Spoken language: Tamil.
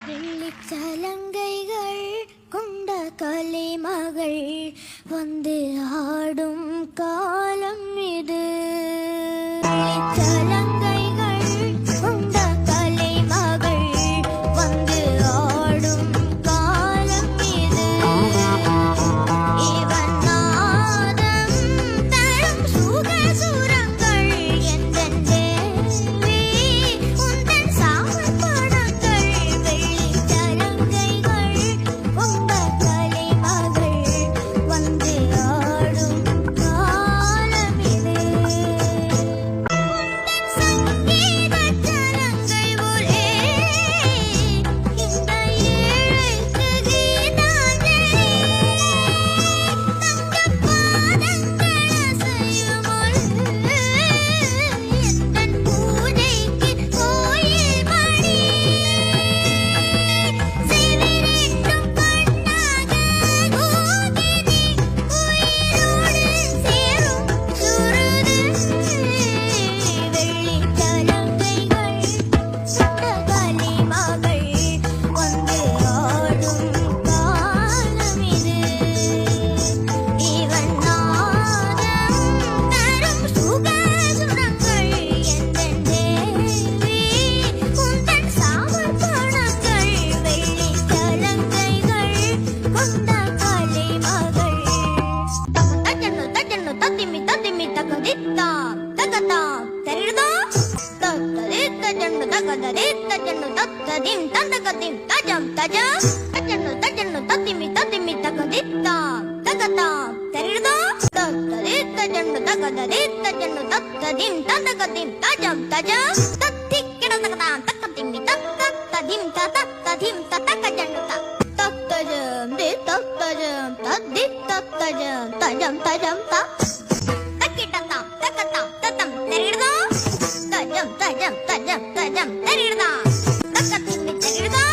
வெள்ளிச்சலங்கைகள் கொண்ட கலைமகள் வந்து ஆடும் காலம் இது. வெள்ளிச்சலங்கைகள் கொண்ட கலைமகள் வந்து ஆடும் காலம் இது. இவன் நாதம் தரும் சுக சுரங்கள் எந்தன் தேவி உந்தன் சாமன் படங்கள். வெள்ளிச்சலங்கைகள் கொண்ட கலைமகள் வந்து ஆடும் காலம் இது. சங்கீத சலங்கை ஒரே இந்த ஏழைக்கு கீதாஞ்சலி. தங்கப் பாதங்கள் அசையும் ஒளி எந்தன் பூஜைக்கு கோயில் மணி. சிவிரெட்டும் கண்ணாக கோகினி உயிரோடு சேரும் சுருது. வெள்ளிச்சலங்கைகள் சுட்ட கலைமகள் வந்து ஆடும் காலம் இது. இவன் நாதம் தரும் சுக சுரங்கள் எந்தன் தேவி உந்தன் சாமன் படங்கள். வெள்ளிச்சலங்கைகள் கொண்ட கலைமகள். தஜன்னு தஜன்னு தத்திமி தத்திமி தகதித்தாம் தகதாம் தெரியுதா தத்ததி தஜன்னு தகததி தஜன்னு தத்ததிம் தந்தகதிம் தஜம் தஜம் தஜன்னு தஜன்னு தத்திமி தத்திமி தகதித்தாம் தகதாம் தெரியுதா தத்ததி தஜன்னு தகததி தஜன்னு தத்ததிம் தந்தகதிம் தஜம் தஜம் தத்தி கிடந்தகதாம் தக்கதிமி தத்ததிம் தத்ததிம் தத்தகஜன்னு தத்தஜம் தி தத்தஜம் தத்தி தத்தஜம் தஜம் தஜம் த தக்கிட்டதாம் தக்கதாம் தத்தம் தெரியுதா தஜம் தஜம் தஜம் தஜம் தெரியுதா தக்கதிமி தெரியுதா